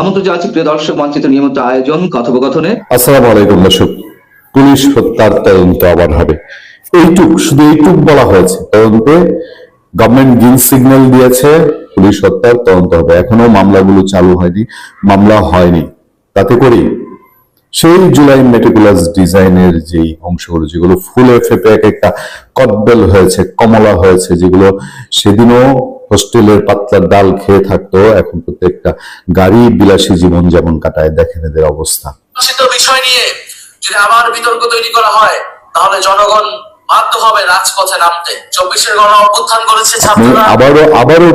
আমন্ত্রণ জানাচ্ছি প্রিয় দর্শক মানচিত্র নিয়মিত আয়োজন কথোপকথনে। আসসালামু আলাইকুম দর্শক। পুলিশ হত্যার তদন্ত আবার হবে, শুধু এইটুক বলা হয়েছে। তদন্তে গভর্নমেন্ট গ্রিন সিগন্যাল দিয়েছে, পুলিশ হত্যার তদন্ত হবে। এখনো মামলাগুলো চালু হয়নি, মামলা হয়নি। তাতে করে সেই জুলাই মেটিকুলাস ডিজাইনের যেই অংশগুলো, যেগুলো ফুলে ফেপে এক একটা কদবেল হয়েছে, কমলা হয়েছে, যেগুলো সেদিনও হোস্টেলের পাতলার ডাল খেয়ে থাকতো, এখন প্রত্যেকটা গাড়ি বিলাসী জীবন যেমন কাটায়, দেখেন এদের অবস্থা। বিষয় নিয়ে যদি আবার বিতর্ক তৈরি করা হয়, তাহলে জনগণ বাধ্য হবে রাজপথে নামতে। 24-এর গণ অভ্যুত্থান করেছে ছাত্ররা, আবারও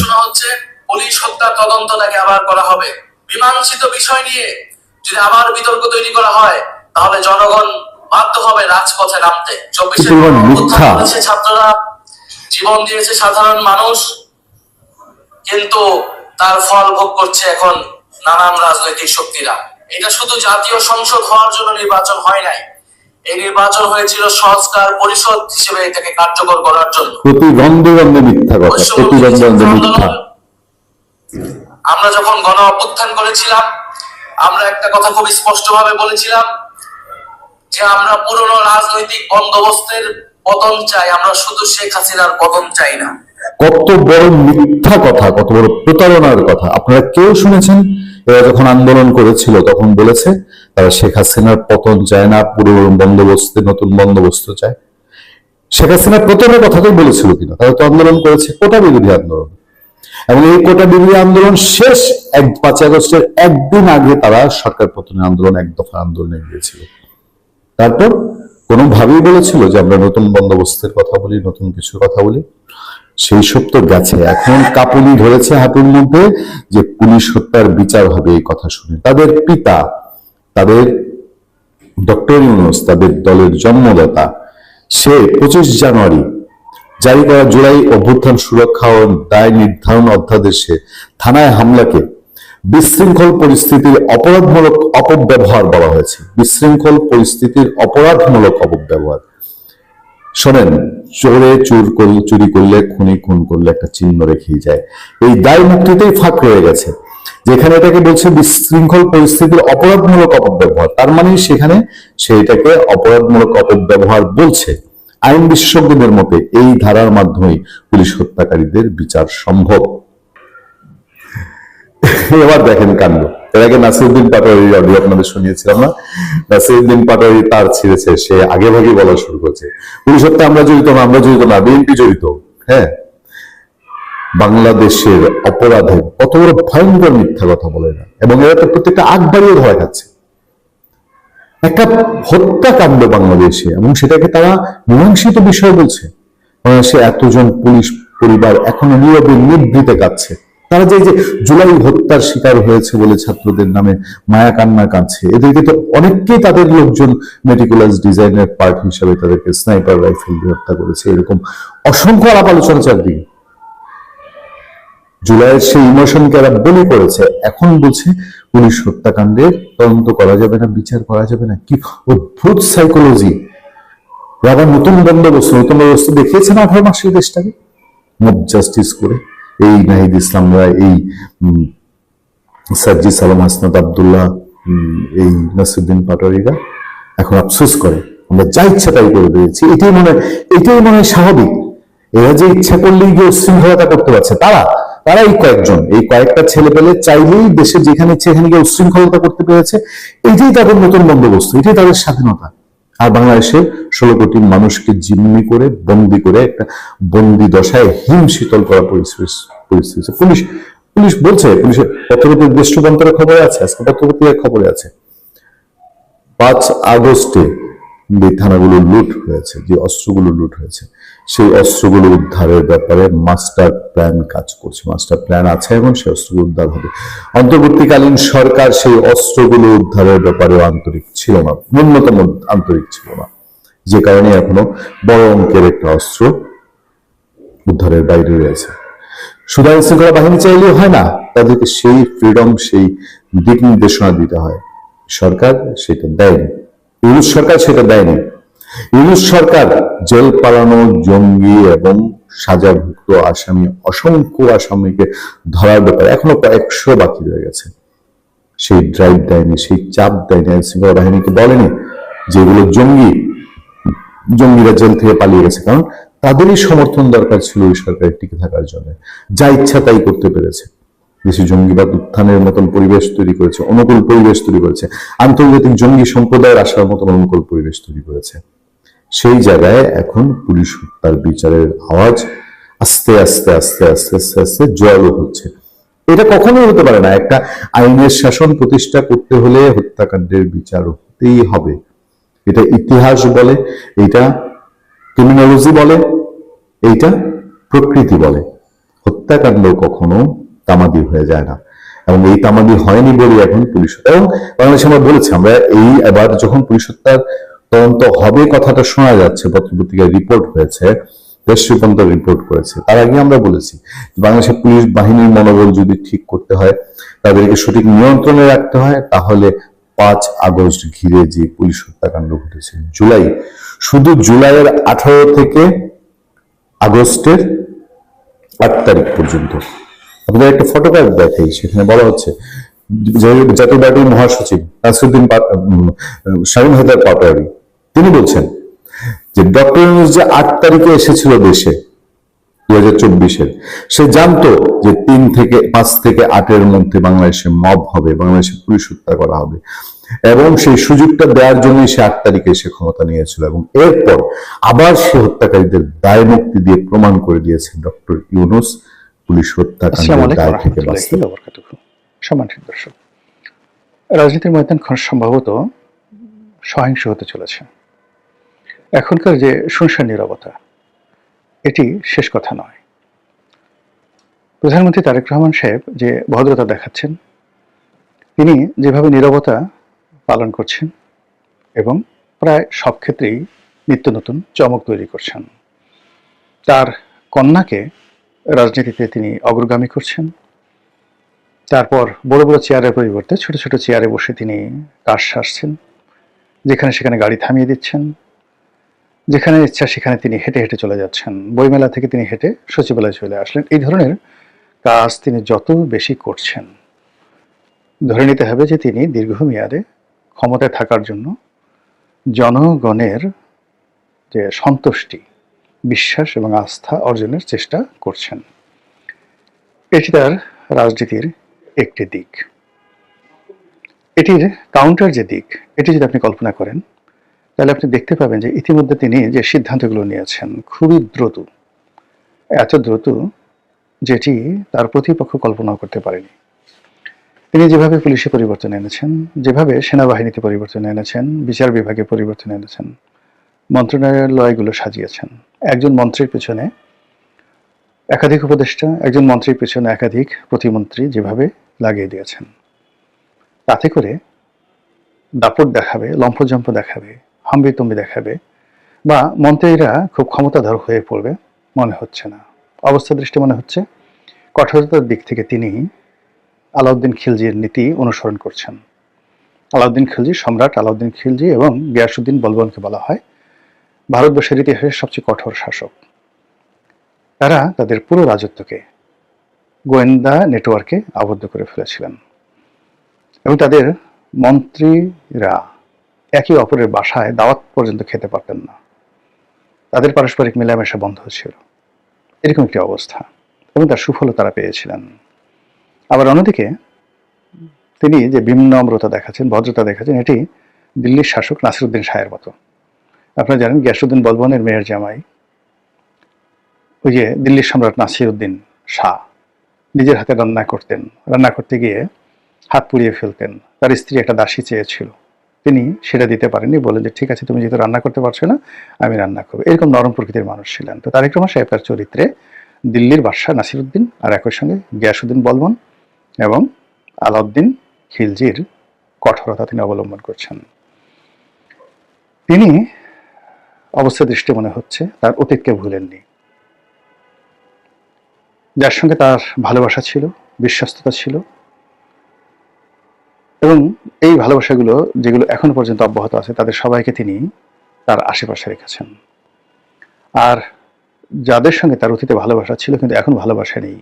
শোনা হচ্ছে পুলিশ হত্যা তদন্ত নাকি আবার করা হবে। মীমাংসিত বিষয় নিয়ে যদি আবার বিতর্ক তৈরি করা হয়, তাহলে জনগণ বাধ্য হবে রাজপথে নামতে। 24-এর গণ অভ্যুত্থান করেছে ছাত্ররা, জীবন দিয়েছে সাধারণ মানুষ, কিন্তু তার ফল ভোগ করছে এখন নানান রাজনৈতিক শক্তিরা। এটা শুধু জাতীয় সংসদ হওয়ার জন্য নির্বাচন হয় নাই, এই নির্বাচন হয়েছিল সংস্কার পরিষদ হিসেবে এটাকে কার্যকর করার জন্য। আমরা যখন গণ অভ্যুত্থান করেছিলাম, আমরা একটা কথা খুব স্পষ্ট ভাবে বলেছিলাম যে আমরা পুরনো রাজনৈতিক বন্দোবস্তের পতন চাই, আমরা শুধু শেখ হাসিনার পতন চাই না। কত বড় মিথ্যা কথা, কত বড় প্রতারণার কথা। আপনারা কেউ শুনেছেন? এরা যখন আন্দোলন করেছিল তখন বলেছে তারা শেখ হাসিনার পতন চায় না, পুরো বন্দোবস্তে নতুন বন্দোবস্ত চায়। শেখ হাসিনার পতনের কথাটাই বলেছিল কিনা? তারা তো আন্দোলন করেছে কোটা বিরোধী আন্দোলন, এবং এই কোটা বিরোধী আন্দোলন শেষ 5 আগস্টের একদিন আগে তারা সরকার পতনের আন্দোলন, এক দফা আন্দোলনে গিয়েছিল। তারপর কোনোভাবেই বলেছিল যে আমরা নতুন বন্দোবস্তের কথা বলি, নতুন কিছুর কথা বলি? সেই সব তো গেছে। এখন কাঁপুনি ধরেছে হাঁটুর মধ্যে যে পুলিশ হত্যার বিচার হবে এই কথা শুনে। তাদের পিতা, তাদের ডক্টর ইউনূস, তাদের দলের জন্মদাতা, সে 25 জানুয়ারি জারি করা জুলাই অভ্যুত্থান সুরক্ষা ও দায় নির্ধারণ অধ্যাদেশে থানায় হামলাকে বিশৃঙ্খল পরিস্থিতির অপরাধমূলক অপব্যবহার বলা হয়েছে। বিশৃঙ্খল পরিস্থিতির অপরাধমূলক অপব্যবহার। শোনেন, চুরি করলে, খুন করলে একটা চিহ্ন রেখেই যায়। এই দায় মুক্তিতেই ফাঁক রয়ে গেছে, যেখানে এটাকে বলছে বিশৃঙ্খল পরিস্থিতির অপরাধমূলক অপব্যবহার, তার মানে সেখানে এটাকে অপরাধমূলক অপব্যবহার বলছে। আইন বিশেষজ্ঞদের মতে এই ধারার মাধ্যমেই পুলিশ হত্যাকারীদের বিচার সম্ভব। এবার দেখেন কাণ্ড। এর আগে নাসিরউদ্দিন পাটোয়ারির অডিও আপনাদের শুনিয়েছিলাম না? নাসিরউদ্দিন পাটোয়ারি তার ছিঁড়েছে, সে আগে ভাগে বলা শুরু করেছে পুলিশ হত্যা আমরা জড়িত না, বিএনপি জড়িত। হ্যাঁ, বাংলাদেশের অপরাধে কত বড় ভয়ঙ্কর মিথ্যা কথা বলে না, এবং এরা তো প্রত্যেকটা আগ বাড়িয়ে ধরা খাচ্ছে। একটা হত্যাকাণ্ড বাংলাদেশে, এবং সেটাকে তারা মীমাংসিত বিষয় বলছে। সে এতজন পুলিশ পরিবার এখনো নীরবে নিভৃতে কাঁদছে। তারা যে জুলাই হত্যার শিকার হয়েছে বলে ছাত্রদের নামে মায়া কান্না কাঁদছে, এদেরকে তো অনেককেই তাদের লোকজন মেটিকুলাস ডিজাইনের পার্ট হিসেবে তাদেরকে স্নাইপার রাইফেল দিয়ে হত্যা করেছে। এরকম অসংখ্য আলাপ আলোচনা চারদিকে। জুলাইয়ের সেই ইমোশনকে এরা বলি করেছে, এখন বলছে পুলিশ হত্যাকাণ্ডের তদন্ত করা যাবে না, বিচার করা যাবে না। কি অদ্ভুত সাইকোলজি! আবার নতুন বন্দোবস্ত দেখিয়েছেন 18 মাসের দেশটাকে মব জাস্টিস করে। এই নাহিদ ইসলাম রায়, এই সাজ্জিদ সালাম, হাসনাত আব্দুল্লাহ, এই নাসিরউদ্দিন পাটোয়ারিরা এখন আফসোস করে আমরা যা ইচ্ছা তাই করে দিয়েছি। এটাই মনে হয় স্বাভাবিক। এরা যে ইচ্ছা করলেই গিয়ে উশৃঙ্খলতা করতে পারছে, তারা এই কয়েকটা ছেলে পেলে চাইলেই দেশে যেখানে ইচ্ছে এখানে গিয়ে উশৃঙ্খলতা করতে পেরেছে। এটাই তাদের নতুন বন্দোবস্ত, এটাই তাদের স্বাধীনতা। আর বাংলাদেশে 16 কোটি মানুষকে জিম্মি করে, বন্দি করে, একটা বন্দি দশায় হিমশীতল করা পরিস্থিতি। পুলিশ বলছে, পুলিশের পত্রপত্রিকার দৃষ্টিকোণের খবরে আছে, আজকে পত্রপত্রিকার খবরে আছে 5 আগস্টে যে থানাগুলো লুট হয়েছে, যে অস্ত্রগুলো লুট হয়েছে, সেই অস্ত্রগুলো উদ্ধারের ব্যাপারে মাস্টার প্ল্যান কাজ করছে। মাস্টার প্ল্যান আছে এবং সেই অস্ত্রগুলো উদ্ধার হবে। অন্তর্বর্তীকালীন সরকার সেই অস্ত্রগুলো উদ্ধারের ব্যাপারে আন্তরিক ছিল না, ন্যূনতম আন্তরিক ছিল না, যে কারণে এখনো বড় অঙ্কের একটা অস্ত্র উদ্ধারের বাইরে রয়েছে। শুধু আইন শৃঙ্খলা বাহিনী চাইলেও হয় না, তাদেরকে সেই ফ্রিডম, সেই দিক নির্দেশনা দিতে হয়। সরকার সেটা দেয়নি, সরকার সেটা দেয়নি। ইউনূস সরকার জেল পালানো জঙ্গি এবং সাজাভুক্ত আসামি অসংখ্য আসামিকে ধরার ব্যাপারে এখনো কয়েকশো বাকি রয়ে গেছে। সেই ড্রাইভ দেয়নি, সেই চাপ দেয়নি, আইনশৃঙ্খলা বাহিনীকে বলেনি যেগুলো জঙ্গিরা জেল থেকে পালিয়ে গেছে, কারণ তাদেরই সমর্থন দরকার ছিল ওই সরকারের টিকে থাকার জন্য। যা ইচ্ছা তাই করতে পেরেছে, দেশে জঙ্গিবাদ উত্থানের মতন পরিবেশ তৈরি করেছে, অনুকূল পরিবেশ তৈরি করেছে, আন্তর্জাতিক জঙ্গি সম্প্রদায়ের আসার মতন অনুকূল পরিবেশ তৈরি করেছে। সেই জায়গায় এখন পুলিশ হত্যার বিচারের আওয়াজ আস্তে আস্তে আস্তে আস্তে আস্তে আস্তে জোরালো হচ্ছে। এটা কখনোই হতে পারে না। একটা আইনের শাসন প্রতিষ্ঠা করতে হলে হত্যাকাণ্ডের বিচার হতেই হবে। এটা ইতিহাস বলে, এটা ক্রিমিনোলজি বলে, এইটা প্রকৃতি বলে। হত্যাকাণ্ড কখনো তামাদি হয়ে যায় না, এবং এই তামাদি হয়নি বলে এখন পুলিশ, এবং বাংলাদেশে আমরা বলেছি, আমরা এই এবার যখন পুলিশ হত্যার তদন্ত হবে কথাটা শোনা যাচ্ছে, পত্রপত্রিকায় রিপোর্ট হয়েছে, দেশ রূপান্তর রিপোর্ট করেছে, তার আগে আমরা বলেছি বাংলাদেশের পুলিশ বাহিনীর মনোবল যদি ঠিক করতে হয়, তাদেরকে সঠিক নিয়ন্ত্রণে রাখতে হয়, তাহলে 5 আগস্ট ঘিরে যে পুলিশ হত্যাকাণ্ড ঘটেছে, শুধু জুলাইয়ের 18 থেকে আগস্টের 8 তারিখ পর্যন্ত আপনাদের একটা ফটোগ্রাফ দেখাই, সেখানে বলা হচ্ছে জাতীয় পার্টির মহাসচিব নাসিরুদ্দিন শামীম হায়দার পাটোয়ারি তিনি বলছেন যে ডক্টর ইউনূস যে 8 তারিখে এসেছিল দেশে 2024-এর, সে জানতো যে 5 থেকে 8 এর মধ্যে বাংলাদেশে মব হবে, বাংলাদেশে পুলিশ হত্যা করা হবে, এবং সেই সুযোগটা দেওয়ার জন্যই সে 8 তারিখে এসে ক্ষমতা নিয়েছিল, এবং এরপর আবার সে হত্যাকারীদের দায় মুক্তি দিয়ে প্রমাণ করে দিয়েছে ডক্টর ইউনূস পুলিশ হত্যাকাণ্ডের দায় থেকে বাঁচতে। সম্মানিত দর্শক, রাজনীতির ময়দান সম্ভবত সহিংস হতে চলেছে। এখনকার যে শুনশান নীরবতা, এটি শেষ কথা নয়। প্রধানমন্ত্রী তারেক রহমান সাহেব যে ভদ্রতা দেখাচ্ছেন, তিনি যেভাবে নীরবতা পালন করছেন এবং প্রায় সব ক্ষেত্রেই নিত্য নতুন চমক তৈরি করছেন। তার কন্যাকে রাজনীতিতে তিনি অগ্রগামী করছেন। তারপর বড় বড় চেয়ারের পরিবর্তে ছোট ছোট চেয়ারে বসে তিনি কাজ সারছেন, যেখানে সেখানে গাড়ি থামিয়ে দিচ্ছেন, যেখানে ইচ্ছা সেখানে তিনি হেঁটে হেঁটে চলে যাচ্ছেন। বইমেলা থেকে তিনি হেঁটে সচিবালয়ে চলে আসলেন। এই ধরনের কাজ তিনি যত বেশি করছেন, ধরে নিতে হবে যে তিনি দীর্ঘমেয়াদে ক্ষমতায় থাকার জন্য জনগণের যে সন্তুষ্টি, বিশ্বাস এবং আস্থা অর্জনের চেষ্টা করছেন। এটি তার রাজনীতির একটি দিক। এটির কাউন্টার যে দিক, এটি যদি আপনি কল্পনা করেন, তাহলে আপনি দেখতে পাবেন যে ইতিমধ্যে তিনি যে সিদ্ধান্তগুলো নিয়েছেন খুবই দ্রুত, এত দ্রুত যেটি তার প্রতিপক্ষ কল্পনাও করতে পারেনি। তিনি যেভাবে পুলিশে পরিবর্তন এনেছেন, যেভাবে সেনাবাহিনীতে পরিবর্তন এনেছেন, বিচার বিভাগে পরিবর্তন এনেছেন, মন্ত্রণালয়গুলো সাজিয়েছেন, একজন মন্ত্রীর পেছনে একাধিক উপদেষ্টা, একজন মন্ত্রীর পেছনে একাধিক প্রতিমন্ত্রী যেভাবে লাগিয়ে দিয়েছেন, তাতে করে দাপট দেখাবে, লম্ফজম্প দেখাবে, হাম্বিতম্বি দেখাবে, বা মন্ত্রীরা খুব ক্ষমতাধর হয়ে পড়বে মনে হচ্ছে না। অবস্থা দৃষ্টি মনে হচ্ছে কঠোরতার দিক থেকে তিনি আলাউদ্দিন খিলজির নীতি অনুসরণ করছেন। আলাউদ্দিন খিলজি, সম্রাট আলাউদ্দিন খিলজি এবং গিয়াসউদ্দিন বলবনকে বলা হয় ভারতবর্ষের ইতিহাসের সবচেয়ে কঠোর শাসক। তারা তাদের পুরো রাজত্বকে গোয়েন্দা নেটওয়ার্কে আবদ্ধ করে ফেলেছিলেন, এবং তাদের মন্ত্রীরা একে অপরের বাসায় দাওয়াত পর্যন্ত খেতে পারতেন না। তাদের পারস্পরিক মেলামেশা বন্ধ ছিল, এরকম একটি অবস্থা, এবং তার সুফলও তারা পেয়েছিলেন। আবার অন্যদিকে তিনি যে বিনম্রতা দেখাচ্ছেন, ভদ্রতা দেখাচ্ছেন, এটি দিল্লির শাসক নাসিরুদ্দিন শাহের মতো। আপনারা জানেন গিয়াসউদ্দিন বলবনের মেয়ের জামাই, ওই যে দিল্লির সম্রাট নাসিরুদ্দিন শাহ, নিজের হাতে রান্না করতেন, রান্না করতে গিয়ে হাত পুড়িয়ে ফেলতেন। তার স্ত্রী একটা দাসী চেয়েছিল, তিনি সেটা দিতে পারেননি, বলেন যে ঠিক আছে, তুমি যেহেতু রান্না করতে পারছো না, আমি রান্না করবো। এরকম নরম প্রকৃতির মানুষ ছিলেন। তো তারেক রহমান সাহেব তার চরিত্রে দিল্লির বাদশাহ নাসিরুদ্দিন আর একই সঙ্গে গিয়াসউদ্দিন বলবন এবং আলাউদ্দিন খিলজির কঠোরতা তিনি অবলম্বন করছেন। তিনি অবস্থা দৃষ্টি মনে হচ্ছে তার অতীতকে ভুলেননি। যার সঙ্গে তার ভালোবাসা ছিল, বিশ্বস্ততা ছিল, এবং এই ভালোবাসাগুলো যেগুলো এখনো পর্যন্ত অব্যাহত আছে, তাদের সবাইকে তিনি তার আশেপাশে রেখেছেন। আর যাদের সঙ্গে তার অতীতে ভালোবাসা ছিল কিন্তু এখন ভালোবাসা নেই,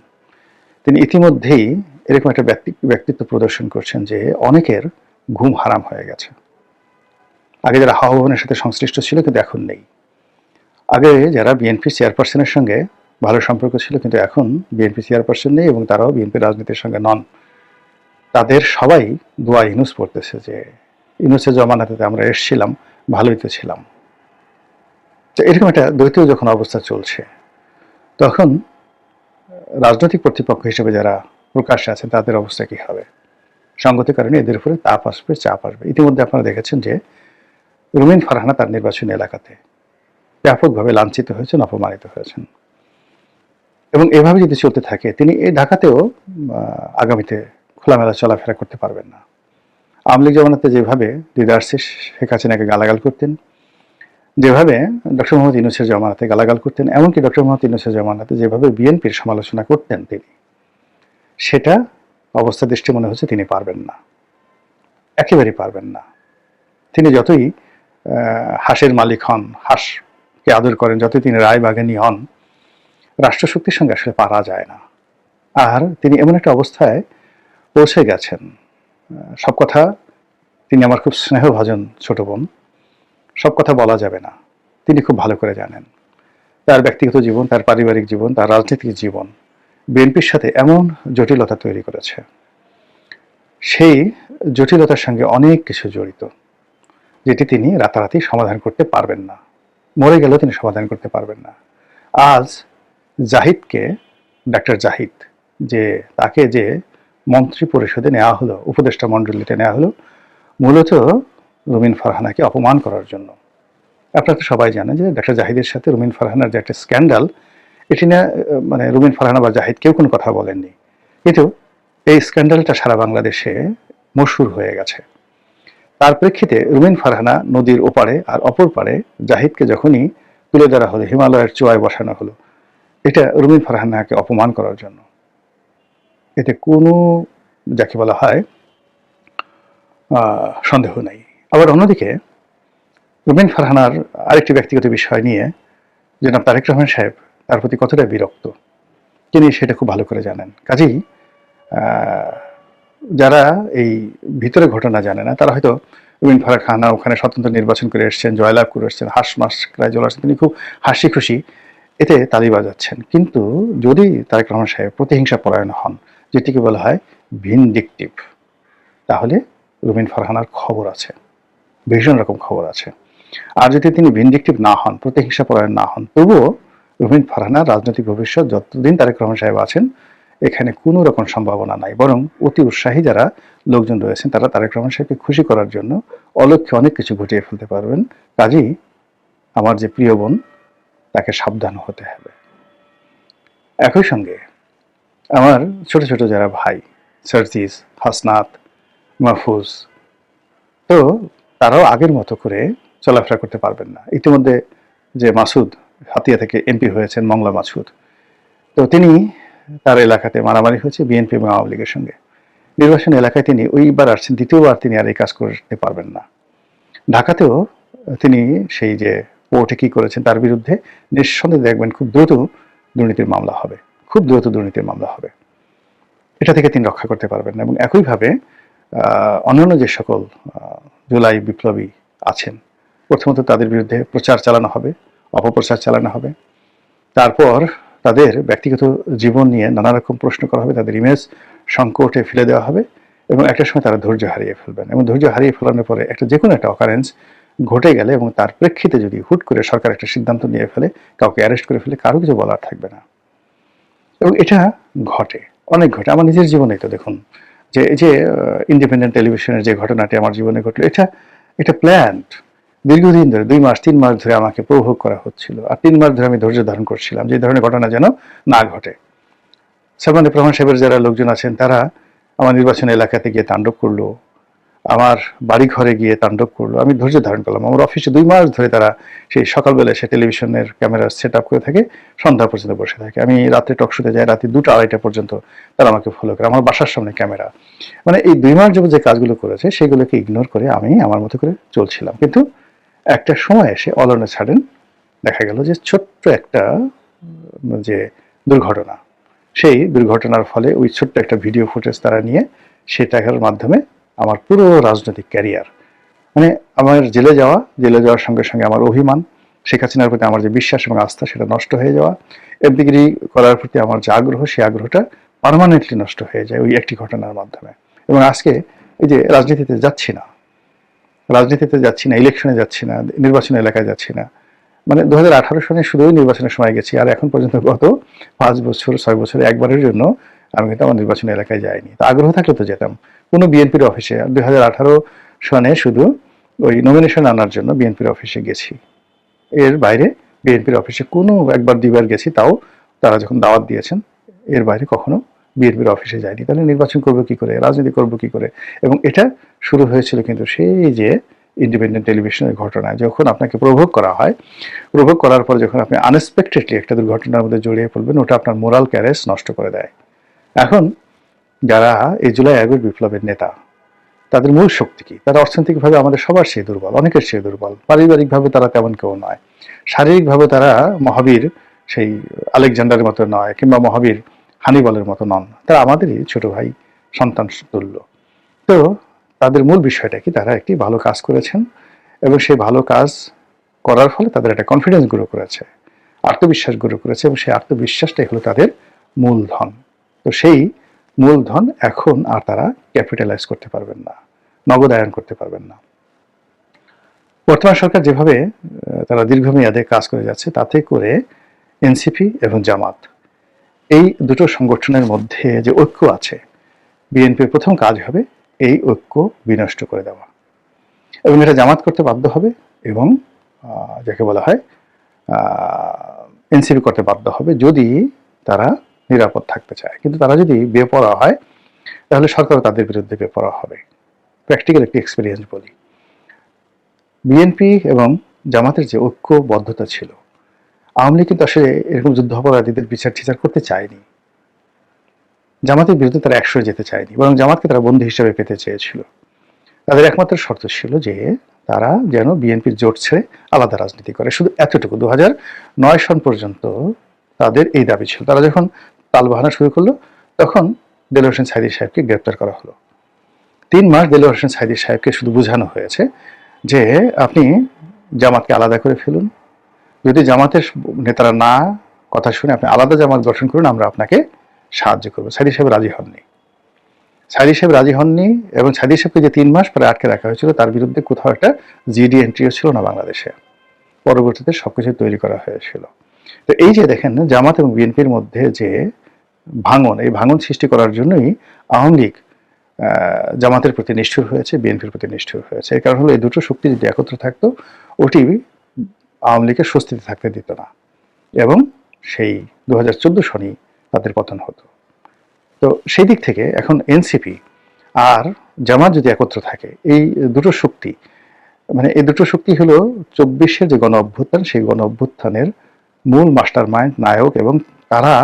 তিনি ইতিমধ্যেই এরকম একটা ব্যক্তিত্ব প্রদর্শন করছেন যে অনেকের ঘুম হারাম হয়ে গেছে। আগে যারা হাওয়া ভবনের সাথে সংশ্লিষ্ট ছিল কিন্তু এখন নেই। আগে যারা বিএনপি চেয়ারপারসনের সঙ্গে ভালো সম্পর্ক ছিল কিন্তু এখন বিএনপি চেয়ারপারসন নেই এবং তারাও বিএনপি রাজনীতির সঙ্গে নন, তাদের সবাই দোয়া ইউনূস পড়তেছে যে ইউনূসের জমানাতে আমরা এসেছিলাম, ভালোই তো ছিলাম। তো এরকম একটা দ্বৈত যখন অবস্থা চলছে, তখন রাজনৈতিক কর্তৃপক্ষ হিসেবে যারা প্রকাশ্যে আছেন তাদের অবস্থা কি হবে? সঙ্গতির কারণে এদের উপরে তাপ আসবে, চাপ আসবে। ইতিমধ্যে আপনারা দেখেছেন যে রুমিন ফারহানা তার নির্বাচনী এলাকাতে ব্যাপকভাবে লাঞ্ছিত হয়েছেন, অপমানিত হয়েছেন, এবং এভাবে যদি চলতে থাকে তিনি এই ঢাকাতেও আগামীতে খোলামেলা চলাফেরা করতে পারবেন না। আওয়ামী লীগ জমানাতে যেভাবে দিদারসিস শেখ হাসিনাকে গালাগাল করতেন, যেভাবে ডক্টর মোহাম্মদ ইউনূসের জমানাতে গালাগাল করতেন, এমনকি ডক্টর মোহাম্মদ ইউনূসের জমানাতে যেভাবে বিএনপির সমালোচনা করতেন তিনি, সেটা অবস্থা দৃষ্টি মনে হচ্ছে তিনি পারবেন না, একেবারেই পারবেন না। তিনি যতই হাঁসের মালিক হন, হাঁসকে আদর করেন, যতই তিনি রায় বাগানি হন, রাষ্ট্রশক্তির সঙ্গে আসলে পারা যায় না। আর তিনি এমন একটা অবস্থায় পৌঁছে গেছেন, সব কথা, তিনি আমার খুব স্নেহভাজন ছোট বোন, সব কথা বলা যাবে না, তিনি খুব ভালো করে জানেন। তার ব্যক্তিগত জীবন, তার পারিবারিক জীবন, তার রাজনৈতিক জীবন বিএনপির সাথে এমন জটিলতা তৈরি করেছে, সেই জটিলতার সঙ্গে অনেক কিছু জড়িত, যেটি তিনি রাতারাতি সমাধান করতে পারবেন না। মরে গেলেও তিনি সমাধান করতে পারবেন না। আজ জাহিদকে, ডাক্তার জাহিদ, যে তাকে যে মন্ত্রী পরিষদে নেওয়া হলো, উপদেষ্টা মণ্ডলীতে নেওয়া হলো, মূলত রুমিন ফারহানাকে অপমান করার জন্য। আপনারা তো সবাই জানেন যে ডাক্তার জাহিদের সাথে রুমিন ফারহানার যে একটা স্ক্যান্ডাল, এটি না মানে রুমিন ফারহানা বা জাহিদ কেউ কোনো কথা বলেননি, কিন্তু এই স্ক্যান্ডালটা সারা বাংলাদেশে মশহুর হয়ে গেছে। তার প্রেক্ষিতে রুমিন ফারহানা নদীর ওপারে আর অপর পারে জাহিদকে যখনই তুলে ধরা হলো, হিমালয়ের চূড়ায় বসানো হলো, এটা রুমিন ফারহানাকে অপমান করার জন্য। এতে কোনো, যাকে বলা হয়, সন্দেহ নেই। আবার অন্যদিকে রুমিন ফারহানার আরেকটি ব্যক্তিগত বিষয় নিয়ে জনাব তারেক রহমান সাহেব তার প্রতি কতটা বিরক্ত তিনি সেটা খুব ভালো করে জানেন। কাজেই যারা এই ভিতরে ঘটনা জানে না, তারা হয়তো রুমিন ফারহানা ওখানে স্বতন্ত্র নির্বাচন করে এসছেন, জয়লাভ করে এসছেন, হাঁস মাস প্রায় চলে আসছেন, তিনি খুব হাসি খুশি এতে তালি বাজাচ্ছেন। কিন্তু যদি তারেক রহমান সাহেব প্রতিহিংসা পরায়ণ হন, যেটিকে বলা হয় ভিনডিকটিভ, তাহলে রুমিন ফারহানার খবর আছে, ভীষণ রকম খবর আছে। আর যদি তিনি ভিনডিকটিভ না হন, প্রতিহিংসা পরায়ণ না হন, তবুও রুমিন ফারহানার রাজনৈতিক ভবিষ্যৎ যতদিন তারেক রহমান সাহেব আছেন এখানে কোনো রকম সম্ভাবনা নাই। বরং অতি উৎসাহী যারা লোকজন রয়েছেন তারা তারেক রহমান সাহেবকে খুশি করার জন্য অলক্ষ্যে অনেক কিছু ঘটিয়ে ফেলতে পারবেন। কাজেই আমার যে প্রিয় বোন, তাকে সাবধান হতে হবে। একই সঙ্গে আমার ছোট ছোট যারা ভাই, সার্জিস, হাসনাত, মাহফুজ, তো তারাও আগের মতো করে চলাফেরা করতে পারবেন না। ইতিমধ্যে যে মাসুদ হাতিয়া থেকে এমপি হয়েছেন, মংলা মাসুদ, তো তিনি, তার এলাকাতে মারামারি হয়েছে বিএনপি এবং আওয়ামী লীগের সঙ্গে। নির্বাচন এলাকায় তিনি ওইবার আসছেন, দ্বিতীয়বার তিনি আর এই কাজ করতে পারবেন না। ঢাকাতেও তিনি সেই যে কোর্টে কি করেছেন তার বিরুদ্ধে নিঃসন্দেহে দেখবেন খুব দ্রুত দুর্নীতির মামলা হবে, খুব দ্রুত দুর্নীতির মামলা হবে। এটা থেকে তিনি রক্ষা করতে পারবেন না। এবং একইভাবে অন্যান্য যে সকল জুলাই বিপ্লবী আছেন, প্রথমত তাদের বিরুদ্ধে প্রচার চালানো হবে, অপপ্রচার চালানো হবে, তারপর তাদের ব্যক্তিগত জীবন নিয়ে নানা রকম প্রশ্ন করা হবে, তাদের ইমেজ সংকটে ফেলে দেওয়া হবে, এবং একটা সময় তারা ধৈর্য হারিয়ে ফেলবেন। এবং ধৈর্য হারিয়ে ফেলানোর পরে একটা যে কোনো একটা অকারেন্স ঘটে গেলে এবং তার প্রেক্ষিতে যদি হুট করে সরকার একটা সিদ্ধান্ত নিয়ে ফেলে, কাউকে অ্যারেস্ট করে ফেলে, কারো কিছু বলার থাকবে না। এবং এটা ঘটে, অনেক ঘটে। আমার নিজের জীবনেই তো দেখুন যে এই যে ইন্ডিপেন্ডেন্ট টেলিভিশনের যে ঘটনাটি আমার জীবনে ঘটলো, এটা প্ল্যান্ড। দীর্ঘদিন ধরে 2 মাস 3 মাস ধরে আমাকে প্রভোগ করা হচ্ছিল, আর 3 মাস ধরে আমি ধৈর্য ধারণ করছিলাম যে ধরনের ঘটনা যেন না ঘটে। সালমান রহমান সাহেবের যারা লোকজন আছেন তারা আমার নির্বাচন এলাকাতে গিয়ে তাণ্ডব করলো, আমার বাড়ি ঘরে গিয়ে তাণ্ডব করলো, আমি ধৈর্য ধারণ করলাম। আমার অফিসে 2 মাস ধরে তারা সেই সকালবেলা সে টেলিভিশনের ক্যামেরা সেট আপ করে থাকে, সন্ধ্যা পর্যন্ত বসে থাকে। আমি রাতে টক শোতে যাই, রাতে 2টা-2:30 পর্যন্ত তারা আমাকে ফলো করে, আমার বাসার সামনে ক্যামেরা। মানে এই 2 মাস যাবত যে কাজগুলো করেছে সেগুলোকে ইগনোর করে আমি আমার মতো করে চলছিলাম। কিন্তু একটা সময় এসে অলনে ছাড়েন দেখা গেল যে ছোট্ট একটা যে দুর্ঘটনা, সেই দুর্ঘটনার ফলে ওই ছোট্ট একটা ভিডিও ফুটেজ তারা নিয়ে সেটার মাধ্যমে আমার পুরো রাজনৈতিক ক্যারিয়ার, মানে আমার জেলে যাওয়ার সঙ্গে সঙ্গে আমার অভিমান, শেখ হাসিনার প্রতি আমার যে বিশ্বাস এবং আস্থা সেটা নষ্ট হয়ে যাওয়া, এমপিগিরি করার প্রতি আমার যে আগ্রহ, সেই আগ্রহটা পার্মানেন্টলি নষ্ট হয়ে যায় ওই একটি ঘটনার মাধ্যমে। এবং আজকে এই যে রাজনীতিতে যাচ্ছি না, ইলেকশনে যাচ্ছি না, নির্বাচনী এলাকায় যাচ্ছি না, মানে 2018 সনে শুধুই নির্বাচনের সময় গেছি, আর এখন পর্যন্ত গত 5 বছর 6 বছরে একবারের জন্য আমি কিন্তু আমার নির্বাচনী এলাকায় যাইনি। তো আগ্রহ থাকলে তো যেতাম কোনো বিএনপির অফিসে। 2018 সনে শুধু ওই নমিনেশন আনার জন্য বিএনপির অফিসে গেছি, এর বাইরে বিএনপির অফিসে কোনো একবার দুইবার গেছি, তাও তারা যখন দাওয়াত দিয়েছেন, এর বাইরে কখনো বিএনপির অফিসে যায়নি। তাহলে নির্বাচন করবো কি করে, রাজনীতি করবো কি করে? এবং এটা শুরু হয়েছিল কিন্তু সেই যে ইন্ডিপেন্ডেন্ট টেলিভিশনের ঘটনায়, যখন আপনাকে প্রভোগ করা হয়, প্রভোগ করার পর যখন আপনি আনএক্সপেক্টেডলি একটা দুর্ঘটনার মধ্যে জড়িয়ে পড়বেন, ওটা আপনার মোরাল ক্যারেজ নষ্ট করে দেয়। এখন যারা এই জুলাই আগস্ট বিপ্লবের নেতা, তাদের মূল শক্তি কি? তারা অর্থনৈতিকভাবে আমাদের সবার চেয়ে দুর্বল, অনেকের চেয়ে দুর্বল। পারিবারিকভাবে তারা তেমন কেউ নয়, শারীরিকভাবে তারা মহাবীর সেই আলেকজান্ডারের মতো নয়, কিংবা মহাবীর হানিবলের মতো নন, তারা আমাদেরই ছোট ভাই, সন্তান তুল্য। তো তাদের মূল বিষয়টা কি? তারা একটি ভালো কাজ করেছেন এবং সেই ভালো কাজ করার ফলে তাদের একটা কনফিডেন্স গ্রো করেছে, আত্মবিশ্বাস গ্রো করেছে, এবং সেই আত্মবিশ্বাসটাই হলো তাদের মূলধন। তো সেই মূলধন এখন আর তারা ক্যাপিটালাইজ করতে পারবেন না, নগদায়ন করতে পারবেন না। বর্তমান সরকার যেভাবে তারা দীর্ঘমেয়াদে কাজ করে যাচ্ছে, তাতে করে এনসিপি এবং জামাত, এই দুটো সংগঠনের মধ্যে যে ঐক্য আছে, বিএনপির প্রথম কাজ হবে এই ঐক্য বিনষ্ট করে দেওয়া, এবং এটা জামাত করতে বাধ্য হবে, এবং যাকে বলা হয় এনসিপি করতে বাধ্য হবে, যদি তারা নিরাপদ থাকতে চায়। কিন্তু তারা যদি বেপরোয়া হয়, তাহলে সরকারও তাদের বিরুদ্ধে বেপরোয়া হবে। প্র্যাকটিক্যাল একটি এক্সপিরিয়েন্স বলি, বিএনপি এবং জামাতের যে ঐক্যবদ্ধতা ছিল, আওয়ামী লীগ কিন্তু আসলে এরকম যুদ্ধাপরাধীদের বিচার করতে চায়নি, জামাতের বিরুদ্ধে তারা 100 যেতে চায়নি, বরং জামাতকে তারা বন্ধু হিসেবে পেতে চেয়েছিল। তাদের একমাত্র শর্ত ছিল যে তারা যেন বিএনপির জোট ছেড়ে আলাদা রাজনীতি করে, শুধু এতটুকু। 2009 সন পর্যন্ত তাদের এই দাবি ছিল। তারা যখন তালবাহানা শুরু করলো, তখন দেলোয়ার হোসেন সাঈদী সাহেবকে গ্রেপ্তার করা হলো। 3 মাস দেলোয়ার হোসেন সাঈদী সাহেবকে শুধু বোঝানো হয়েছে যে আপনি জামাতকে আলাদা করে ফেলুন, যদি জামাতের নেতারা না কথা শুনে আপনি আলাদা জামাত গঠন করুন, আমরা আপনাকে সাহায্য করবো। সাঈদী সাহেব রাজি হননি, এবং সাঈদী সাহেবকে যে 3 মাস পরে আটকে রাখা হয়েছিল, তার বিরুদ্ধে কোথাও একটা জিডি এন্ট্রিও ছিল না বাংলাদেশে, পরবর্তীতে সবকিছু তৈরি করা হয়েছিল। তো এই যে দেখেন, জামাত এবং বিএনপির মধ্যে যে ভাঙন, এই ভাঙন সৃষ্টি করার জন্যই আওয়ামী লীগ জামাতের প্রতি নিষ্ঠুর হয়েছে, বিএনপির প্রতি নিষ্ঠুর হয়েছে। এর কারণ হলো এই দুটো শক্তি যদি একত্র থাকতো, ওটি আওয়ামী লীগের স্বস্তিতে থাকতে দিত না, এবং সেই 2014 সনই তাদের পতন হতো। তো সেই দিক থেকে এখন এনসিপি আর জামাত যদি একত্র থাকে, এই দুটো শক্তি, মানে এই দুটো শক্তি হলো 24-এর যে গণ অভ্যুত্থান, সেই গণ অভ্যুত্থানের মূল মাস্টার মাইন্ড, নায়ক, এবং তারা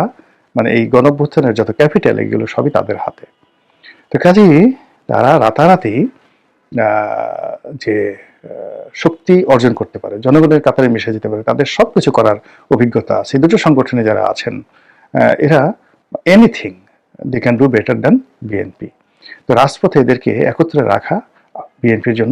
মানে এই গণ অভ্যুত্থানের যত ক্যাপিটাল, এগুলো সবই তাদের হাতে। তো কাজেই তারা রাতারাতি যে শক্তি অর্জন করতে পারে, জনগণের কাতারে মিশে যেতে পারে, তাদের সবকিছু করার অভিজ্ঞতা আছে। দুটো সংগঠনে যারা আছেন, এরা anything they can do better than BNP. তো রাজপথে এদেরকে একত্রে রাখা বিএনপির জন্য